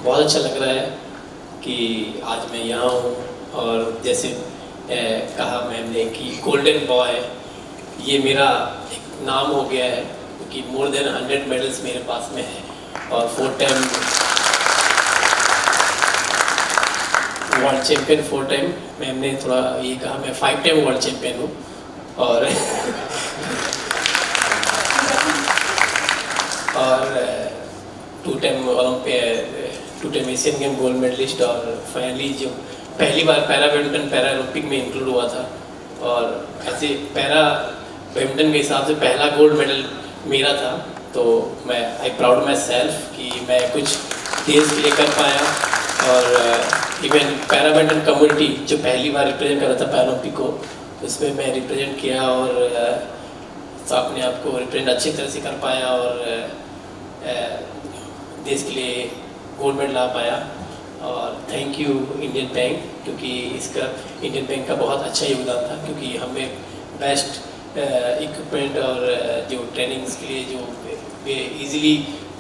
बहुत अच्छा लग रहा है कि आज मैं यहाँ हूँ और जैसे कहा मैम ने कि गोल्डन बॉय ये मेरा एक नाम हो गया है क्योंकि मोर देन 100 मेडल्स मेरे पास में है और 4 time world champion 4 time. Ma'am ने थोड़ा ये कहा मैं 5 टाइम वर्ल्ड चैम्पियन हूँ और और 2 time Olympic 2 time Asian game gold medalist और फाइनली जो पहली बार पैरा बैडमिंटन पैरा ओलंपिक में इंक्लूड हुआ था और ऐसे पैरा बैडमिंटन के हिसाब से पहला गोल्ड मेडल मेरा था। तो मैं आई प्राउड माई सेल्फ कि मैं कुछ देश के लिए कर पाया और इवन पैरा बैडमिंटन कम्युनिटी जो पहली बार रिप्रेजेंट कर रहा था पैरा ओलंपिक को उसमें मैं रिप्रेजेंट किया और अपने आप को रिप्रेजेंट अच्छी तरह से कर पाया और देश के लिए गोल्ड मेडल ला पाया। और थैंक यू इंडियन बैंक क्योंकि इसका इंडियन बैंक का बहुत अच्छा योगदान था क्योंकि हमें बेस्ट इक्विपमेंट और जो ट्रेनिंग्स के लिए जो इजीली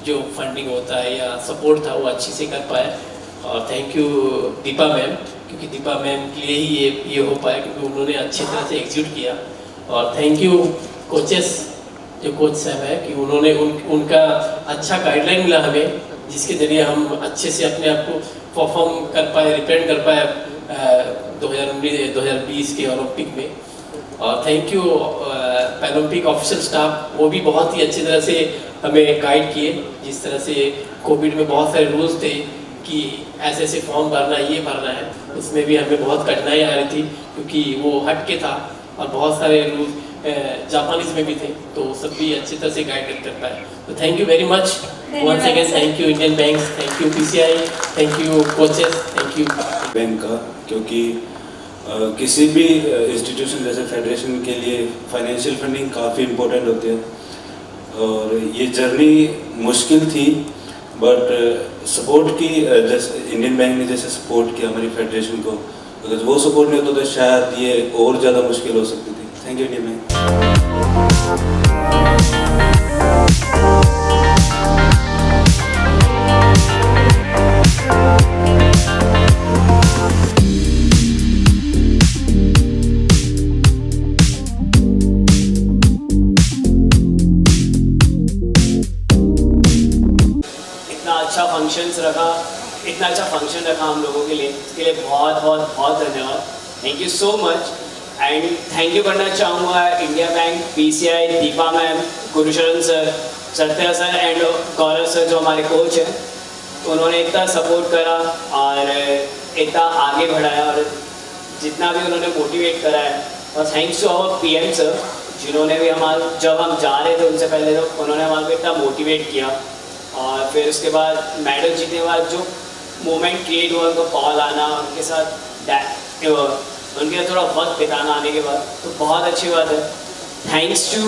जो फंडिंग होता है या सपोर्ट था वो अच्छी से कर पाए। और थैंक यू दीपा मैम क्योंकि दीपा मैम के लिए ही ये हो पाया क्योंकि उन्होंने अच्छी तरह से एग्जीक्यूट किया। और थैंक यू कोचेस जो कोच साहब है कि उन्होंने उनका अच्छा गाइडलाइन मिला हमें जिसके ज़रिए हम अच्छे से अपने आप को परफॉर्म कर पाए रिप्रेजेंट कर पाए 2019-2020 के ओलंपिक में। और thank you Paralympic official staff वो भी बहुत ही अच्छी तरह से हमें गाइड किए। जिस तरह से कोविड में बहुत सारे रूल्स थे कि ऐसे ऐसे फॉर्म भरना है ये भरना है उसमें भी हमें बहुत कठिनाई आ रही थी क्योंकि वो हट के था और बहुत सारे रूल्स जापानीज में भी थे तो सब भी अच्छी तरह से गाइड कर पाए। तो thank you very much once again. Thank you Indian bank, thank you PCI, thank you coaches, thank you bank का क्योंकि किसी भी इंस्टीट्यूशन जैसे फेडरेशन के लिए फाइनेंशियल फंडिंग काफ़ी इम्पोर्टेंट होती है और ये जर्नी मुश्किल थी बट सपोर्ट की जैसे इंडियन बैंक ने जैसे सपोर्ट किया हमारी फेडरेशन को अगर वो सपोर्ट नहीं होता तो शायद ये और ज़्यादा मुश्किल हो सकती थी। Thank you Indian bank. इतना अच्छा फंक्शन रखा हम लोगों के लिए इसके लिए बहुत बहुत बहुत धन्यवाद। Thank you so much and thank you करना चाहूँगा India bank, PCI, Deepa ma'am, Gursharan sir, Satya sir and Gaurav sir जो हमारे कोच हैं। उन्होंने इतना सपोर्ट करा और इतना आगे बढ़ाया और जितना भी उन्होंने मोटिवेट करा है। और thanks to our PM sir जिन्होंने भी जब हम जा रहे थे उनसे पहले तो उन्होंने हमारे को इतना मोटिवेट किया और फिर उसके बाद मेडल जीतने के बाद जो मोमेंट क्रिएट हुआ उनको कॉल आना उनके साथ उनके साथ थोड़ा वक्त बिताना आने के बाद तो बहुत अच्छी बात है। Thanks to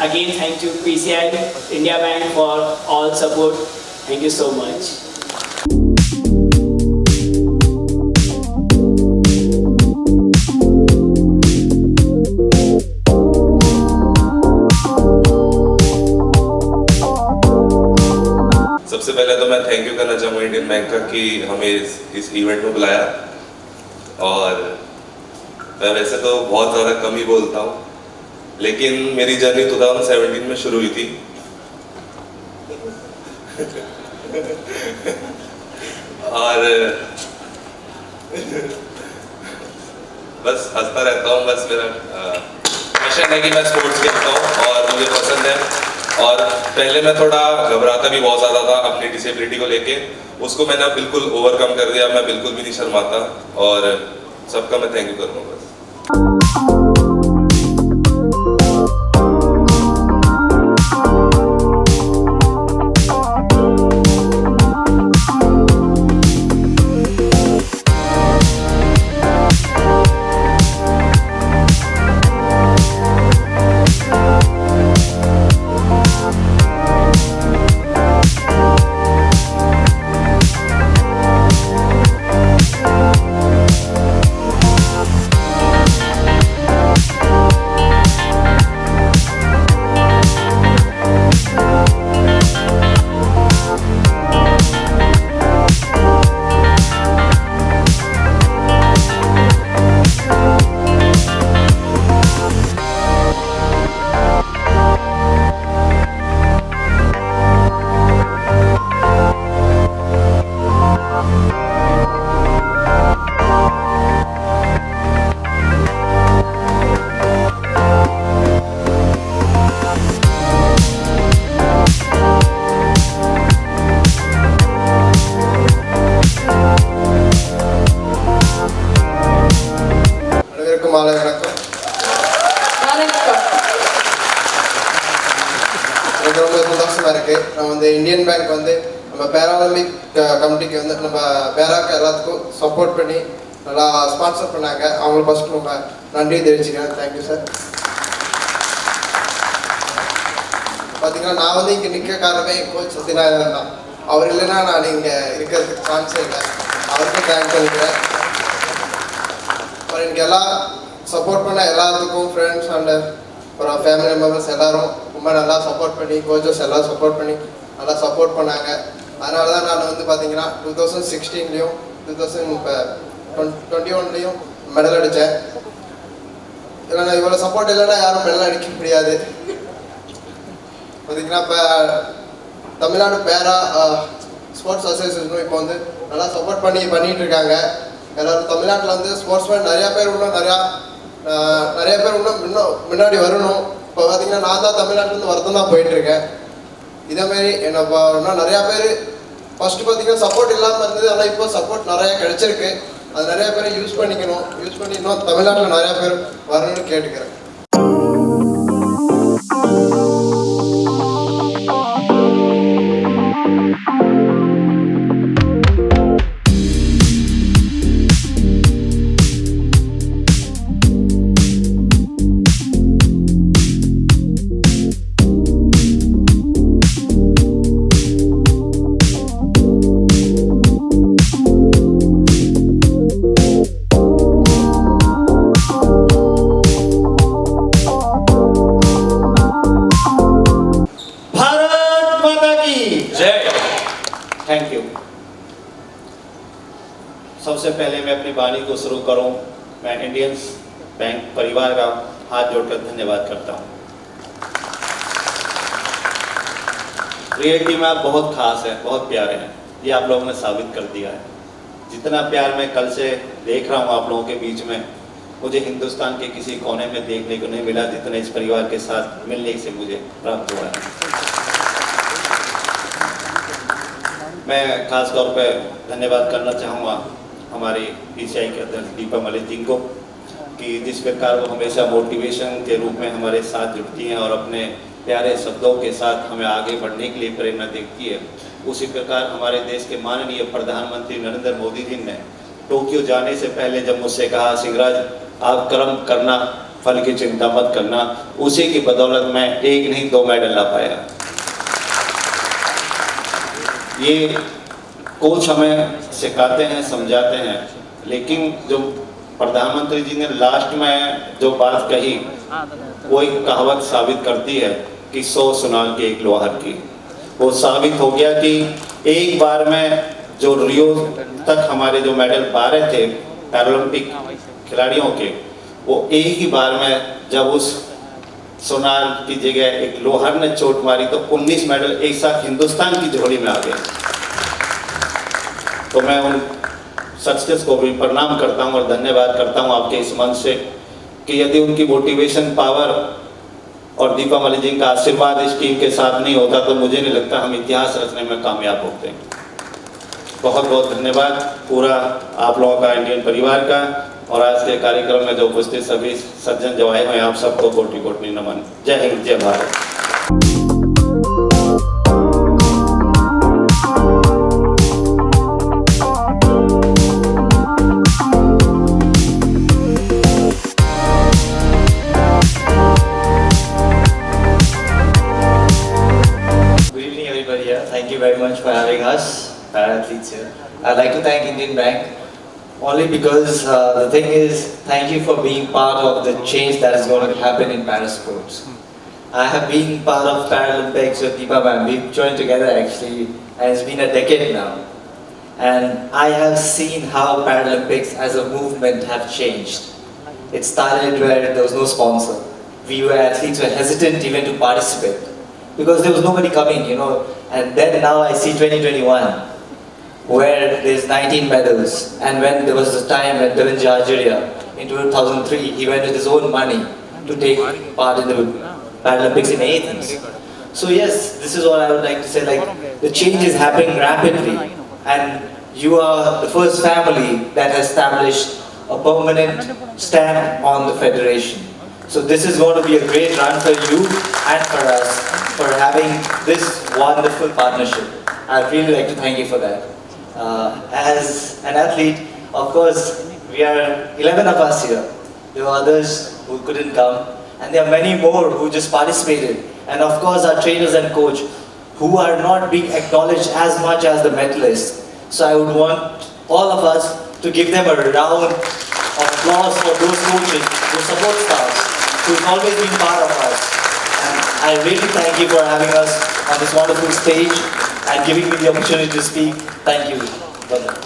again thank you PCI, India bank for all support. Thank you so much. सबसे पहले तो मैं थैंक यू करना चाहूँगा इंडियन बैंक का कि हमें इस इवेंट में बुलाया। और मैं वैसे तो बहुत ज़्यादा कम ही बोलता हूँ लेकिन मेरी जर्नी 2017 में शुरू हुई थी और बस हंसता रहता हूँ। बस मेरा पैशन है कि मैं स्पोर्ट्स खेलता हूँ और मुझे पसंद है। और पहले मैं थोड़ा घबराता भी बहुत ज़्यादा था अपनी डिसेबिलिटी को लेके, उसको मैंने बिल्कुल ओवरकम कर दिया। मैं बिल्कुल भी नहीं शर्माता और सबका मैं थैंक यू करूँगा बस। இந்தியன் பேங்க் வந்து நம்ம பேராலிம்பிக் கமிட்டிக்கு வந்து நம்ம பேராக்கு எல்லாத்துக்கும் சப்போர்ட் பண்ணி நல்லா ஸ்பான்சர் பண்ணாங்க. அவங்களுக்கு ஃபஸ்ட்டு ரொம்ப நன்றி தெரிவிச்சுக்கிறேன். Thank you sir. பார்த்தீங்கன்னா நான் வந்து இங்கே நிற்க காரணமே கோச் சத்யநாராயணன் தான். அவர் இல்லைன்னா நான் இங்கே இருக்கிறதுக்கு சான்ஸே இல்லை. அவருக்கும் தேங்க்ஸ் சொல்லிக்கிறேன். அப்புறம் எனக்கு எல்லாம் சப்போர்ட் பண்ண எல்லாத்துக்கும் ஃப்ரெண்ட்ஸ் அண்ட் அப்புறம் ஃபேமிலி மெம்பர்ஸ் எல்லோரும் ரொம்ப நல்லா சப்போர்ட் பண்ணி கோச்சஸ் எல்லோரும் சப்போர்ட் பண்ணி நல்லா சப்போர்ட் பண்ணாங்க. அதனால தான் நான் வந்து பார்த்தீங்கன்னா 2016லேயும் 2021லேயும் மெடல் அடித்தேன். இல்லைன்னா இவ்வளோ சப்போர்ட் இல்லைன்னா யாரும் மெடல் அடிக்க முடியாது. பார்த்தீங்கன்னா இப்போ தமிழ்நாடு பேரா ஸ்போர்ட்ஸ் அசோசியேஷனும் இப்போ வந்து நல்லா சப்போர்ட் பண்ணிட்டு இருக்காங்க. எல்லோரும் தமிழ்நாட்டில் வந்து ஸ்போர்ட்ஸ்மேன் நிறையா பேர் இன்னும் முன்னாடி வரணும். இப்போ பார்த்தீங்கன்னா நான் தான் தமிழ்நாட்டிலேருந்து வரதான் தான் போயிட்டுருக்கேன். இதேமாரி இன்னும் நிறையா பேர் ஃபஸ்ட்டு பார்த்தீங்கன்னா சப்போர்ட் இல்லாமல் இருந்தது. ஆனால் இப்போ சப்போர்ட் நிறையா கிடச்சிருக்கு. அது நிறையா பேர் யூஸ் பண்ணி இன்னும் தமிழ்நாட்டில் நிறையா பேர் வரணும்னு கேட்டுக்கிறேன். Thank you. सबसे पहले मैं अपनी वाणी को शुरू करूं, मैं इंडियन बैंक परिवार का हाथ जोड़कर धन्यवाद करता हूं। रियलिटी में आप बहुत खास है, बहुत प्यारे हैं, ये आप लोगों ने साबित कर दिया है। जितना प्यार मैं कल से देख रहा हूं आप लोगों के बीच में, मुझे हिंदुस्तान के किसी कोने में देखने को नहीं मिला जितना इस परिवार के साथ मिलने से मुझे प्राप्त हुआ है। मैं खास तौर पे धन्यवाद करना चाहूँगा हमारी पीसीआई के अध्यक्ष दीपा मलिक जी को कि जिस प्रकार वो हमेशा मोटिवेशन के रूप में हमारे साथ जुड़ती हैं और अपने प्यारे शब्दों के साथ हमें आगे बढ़ने के लिए प्रेरणा देती है। उसी प्रकार हमारे देश के माननीय प्रधानमंत्री नरेंद्र मोदी जी ने टोक्यो जाने से पहले जब मुझसे कहा सिंगराज आप कर्म करना, फल की चिंता मत करना, उसी की बदौलत मैं एक नहीं 2 मेडल ला पाया। ये कोच हमें सिखाते हैं, समझाते हैं, लेकिन जो प्रधानमंत्री जी ने लास्ट में जो बात कही वो एक कहावत साबित करती है कि 100 सुनार के एक लोहार की। वो साबित हो गया कि एक बार में जो रियो तक हमारे जो मेडल 12 थे पैरालंपिक खिलाड़ियों के, वो एक ही बार में जब उस सोनार की जगह एक लोहार ने चोट मारी तो 19 मेडल एक साथ हिंदुस्तान की झोली में आ गए। तो मैं उन सक्सेस को भी प्रणाम करता हूं और धन्यवाद करता हूं आपके इस मंच से कि यदि उनकी मोटिवेशन पावर और दीपा मलिक जी का आशीर्वाद इस टीम के साथ नहीं होता तो मुझे नहीं लगता हम इतिहास रचने में कामयाब होते। बहुत बहुत धन्यवाद पूरा आप लोगों का, इंडियन परिवार का, और आज के कार्यक्रम में जो उपस्थित सभी सज्जन जो आए हुए हैं आप सबको कोटि कोटि नमन। जय हिंद, जय Bharat. Good evening everybody here. Thank you very much for having us, para-athletes here. I'd like to thank Indian Bank only because the thing is, thank you for being part of the change that is going to happen in para-sports. I have been part of Paralympics with Deepa ma'am. We've joined together actually, and it's been a decade now. And I have seen how Paralympics as a movement have changed. It started where there was no sponsor. We were athletes were hesitant even to participate because there was nobody coming, you know. And then now I see 2021. Where there's 19 medals, and when there was a time when Devin Jarjaria in 2003 he went with his own money to take part in the Paralympics in Athens. So yes, this is what I would like to say, like the change is happening rapidly and you are the first family that has established a permanent stamp on the federation. So this is going to be a great run for you and for us. for having this wonderful partnership. I'd really like to thank you for that. As an athlete, of course, we are 11 of us here. There were others who couldn't come, and there are many more who just participated. And of course, our trainers and coach, who are not being acknowledged as much as the medalists. So I would want all of us to give them a round of applause for those coaches, those support staffs, who've always been part of us. And I really thank you for having us on this wonderful stage and giving me the opportunity to speak. Thank you. Bye-bye.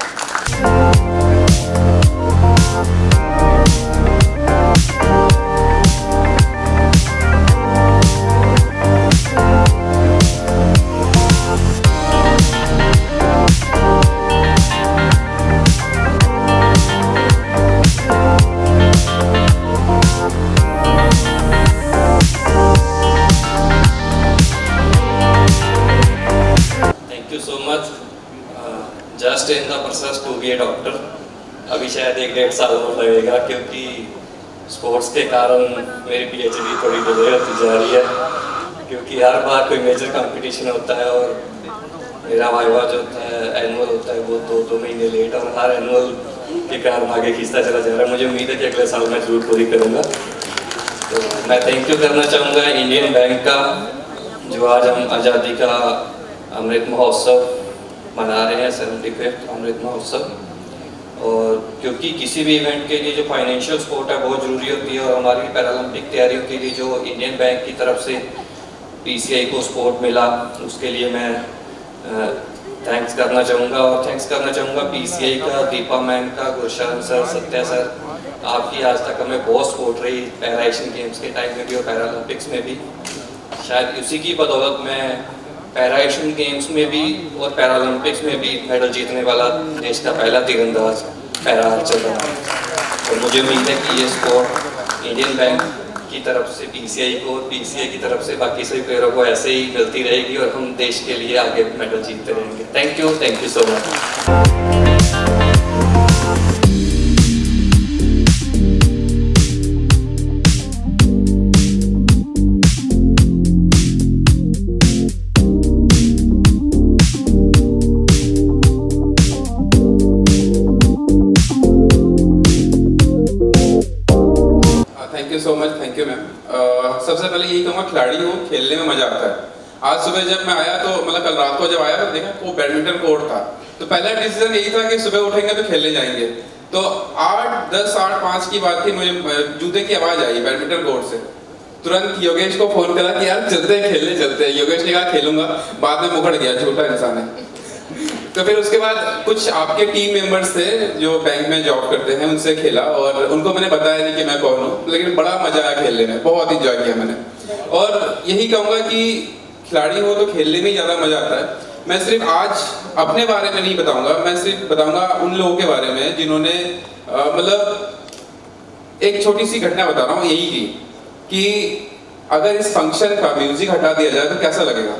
Just in the process to be a doctor. अभी शायद 1-1.5 साल और लगेगा, क्योंकि sports के कारण मेरी PhD थोड़ी डिले होती जा रही है, क्योंकि हर बार कोई मेजर कंपटीशन होता है और मेरा वाइवा जो होता है एनुअल होता है वो 2-2 महीने लेट, और हर एनुअल के कारण आगे खींचता चला जा रहा है। मुझे उम्मीद है कि अगले साल मैं जरूर पूरी करूँगा। तो मैं थैंक यू करना चाहूँगा इंडियन बैंक का, जो आज हम आज़ादी का अमृत महोत्सव मना रहे हैं, 75वां अमृत महोत्सव। और क्योंकि किसी भी इवेंट के लिए जो फाइनेंशियल सपोर्ट है बहुत ज़रूरी होती है, और हमारी पैरालंपिक तैयारियों के लिए जो इंडियन बैंक की तरफ से पीसीआई को सपोर्ट मिला, उसके लिए मैं थैंक्स करना चाहूँगा। और थैंक्स करना चाहूँगा पीसीआई का, दीपा मैम का, गुरशरण सर, सत्या सर, आपकी आज तक हमें बहुत सपोर्ट रही पैरा एशियन गेम्स के टाइम में भी और पैरालंपिक्स में भी। शायद उसी की बदौलत मैं पैरा एशियन गेम्स में भी और पैरालंपिक्स में भी मेडल जीतने वाला देश का पहला तीरंदाज पैरा आर्चर बना। और मुझे उम्मीद है कि ये सपोर्ट इंडियन बैंक की तरफ से पीसीआई को और पीसीआई की तरफ से बाकी सभी प्लेयरों को ऐसे ही मिलती रहेगी और हम देश के लिए आगे मेडल जीतते रहेंगे। Thank you so much. Thank you ma'am. सबसे पहले यही कहूँगा, खिलाड़ी हो, खेलने में मजा आता है। आज सुबह जब मैं आया तो मतलब कल रात को जब आया तो देखा वो बैडमिंटन कोर्ट था, तो पहला डिसीजन यही था कि सुबह उठेंगे तो खेलने जाएंगे। तो 8-10, 8-5 की बात थी, मुझे जूते की आवाज़ आई बैडमिंटन कोर्ट से। तुरंत योगेश को फोन करा कि यार चलते हैं खेलने चलते हैं। योगेश ने कहा खेलूंगा, बाद में मुकड़ गया, झूठा इंसान है। तो फिर उसके बाद कुछ आपके टीम मेंबर्स थे जो बैंक में जॉब करते हैं, उनसे खेला और उनको मैंने बताया नहीं कि मैं कौन हूँ, लेकिन बड़ा मजा आया खेलने में, बहुत इंजॉय किया मैंने। और यही कहूँगा कि खिलाड़ी हो तो खेलने में ज़्यादा मजा आता है। मैं सिर्फ आज अपने बारे में नहीं बताऊँगा, मैं सिर्फ बताऊँगा उन लोगों के बारे में जिन्होंने मतलब एक छोटी सी घटना बता रहा हूँ यही की, कि अगर इस फंक्शन का म्यूजिक हटा दिया जाए तो कैसा लगेगा।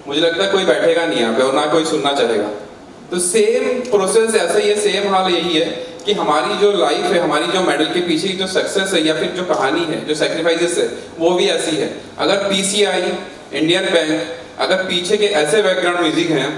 मुझे लगता है कोई बैठेगा नहीं यहाँ पे और ना कोई सुनना चाहेगा। तो सेम प्रोसेस ऐसा ही है, सेम हाल यही है कि हमारी जो लाइफ है, हमारी जो मेडल के पीछे की जो सक्सेस है या फिर जो कहानी है, जो सैक्रिफाइसेस है, वो भी ऐसी है। अगर पीसीआई, इंडियन बैंक, अगर पीछे के ऐसे बैकग्राउंड म्यूजिक हैं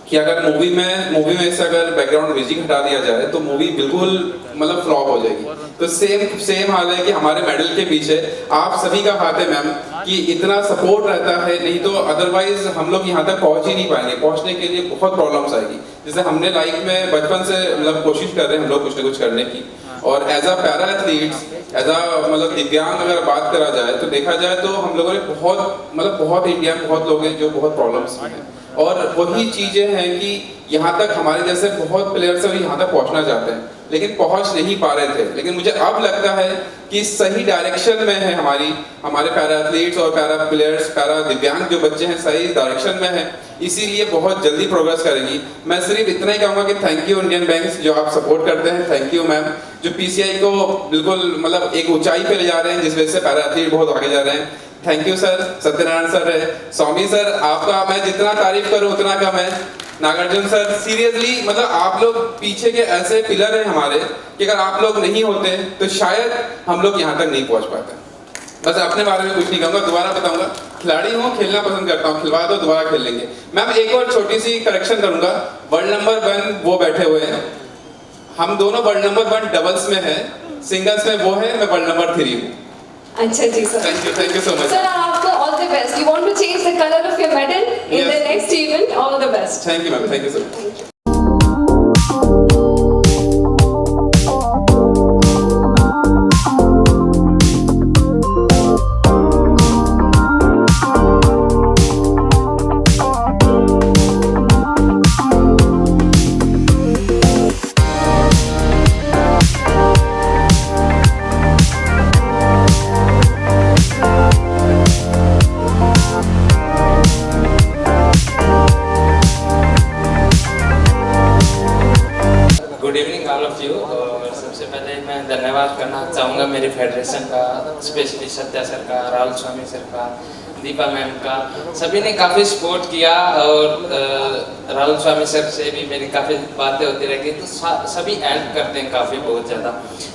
कि अगर मूवी में से अगर बैकग्राउंड म्यूजिक हटा दिया जाए तो मूवी बिल्कुल मतलब फ्लॉप हो जाएगी। तो सेम हाल है कि हमारे मेडल के पीछे आप सभी का हाथ है मैम, कि इतना सपोर्ट रहता है, नहीं तो अदरवाइज हम लोग यहाँ तक पहुँच ही नहीं पाएंगे। पहुँचने के लिए बहुत प्रॉब्लम्स आएगी। जैसे हमने लाइफ में बचपन से मतलब कोशिश कर रहे हैं हम लोग कुछ ना कुछ करने की, और as a para athletes, as a मतलब दिव्यांग अगर बात करा जाए तो देखा जाए तो हम लोगों ने बहुत इंडिया में बहुत लोग हैं जो बहुत प्रॉब्लम्स में हैं। और वही चीज़ें हैं कि यहाँ तक हमारे जैसे बहुत प्लेयर्स हैं यहाँ तक पहुँचना चाहते हैं लेकिन पहुँच नहीं पा रहे थे। लेकिन मुझे अब लगता है कि सही डायरेक्शन में है हमारे पैरा एथलीट्स और पैरा प्लेयर्स, पैरा दिव्यांग जो बच्चे हैं सही डायरेक्शन में है, इसीलिए बहुत जल्दी प्रोग्रेस करेंगी। मैं सिर्फ इतना ही कहूँगा कि थैंक यू इंडियन बैंक जो आप सपोर्ट करते हैं, थैंक यू मैम जो पीसीआई को बिल्कुल मतलब एक ऊंचाई पे ले जा रहे हैं जिस वजह से पैरा एथलीट बहुत आगे जा रहे हैं। Thank you sir, Satyanarayan sir है, स्वामी सर, आपका मैं जितना तारीफ करूं उतना कम है। नागार्जुन सर, सीरियसली मतलब आप लोग पीछे के ऐसे पिलर हैं हमारे कि अगर आप लोग नहीं होते तो शायद हम लोग यहाँ तक नहीं पहुँच पाते। बस अपने बारे में कुछ नहीं कहूँगा, दोबारा बताऊंगा, खिलाड़ी हूँ, खेलना पसंद करता हूँ, खिलवा दो दोबारा खेल लेंगे। मैम एक और छोटी सी करेक्शन करूंगा, वर्ल्ड नंबर 1 वो बैठे हुए हैं, हम दोनों वर्ल्ड नंबर 1 डबल्स में हैं, सिंगल्स में वो है, मैं वर्ल्ड नंबर 3 हूँ। अच्छा जी sir. Thank you so much. Sir आपको all the best. You want to change the colour of your medal in the next event. All the best. Thank you ma'am, thank you so much. Good evening all of you. और सबसे पहले मैं धन्यवाद करना चाहूँगा मेरे federation का, specially Satya sir का, राहुल स्वामी सर का, दीपा मैम का, सभी ने काफ़ी सपोर्ट किया। और राहुल स्वामी सर से भी मेरी काफ़ी बातें होती रहेगी, तो सभी हेल्प करते हैं काफ़ी बहुत ज़्यादा।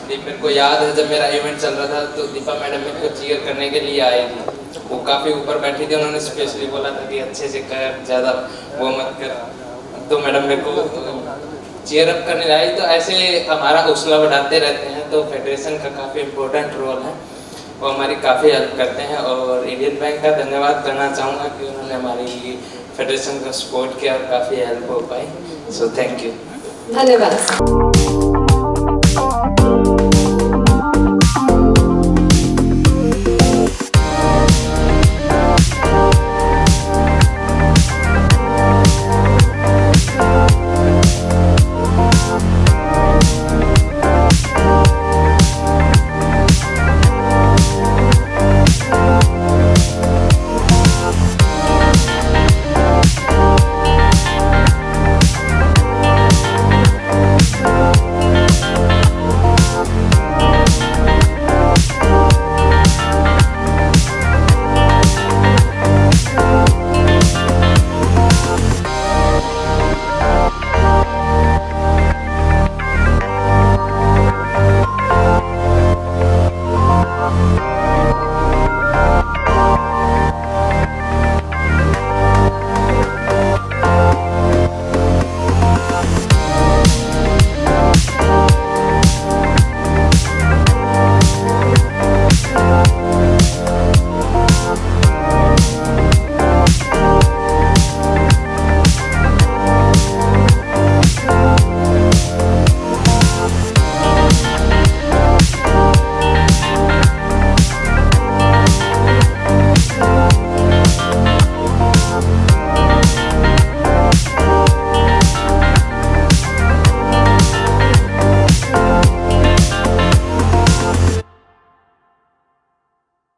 मेरे को याद है जब मेरा इवेंट चल रहा था तो दीपा मैडम मेरे को चीयर करने के लिए आई थी, वो काफ़ी ऊपर बैठी थी, उन्होंने स्पेशली बोला था कि अच्छे से कर, ज़्यादा वो मत कर, तो मैडम मेरे को चीयर अप करने आई। तो ऐसे हमारा हौसला बढ़ाते रहते हैं, तो फेडरेशन का काफ़ी इम्पोर्टेंट रोल है, वो हमारी काफ़ी हेल्प करते हैं। और इंडियन बैंक का धन्यवाद करना चाहूँगा कि उन्होंने हमारी फेडरेशन को सपोर्ट किया और काफ़ी हेल्प हो पाई। So thank you. धन्यवाद।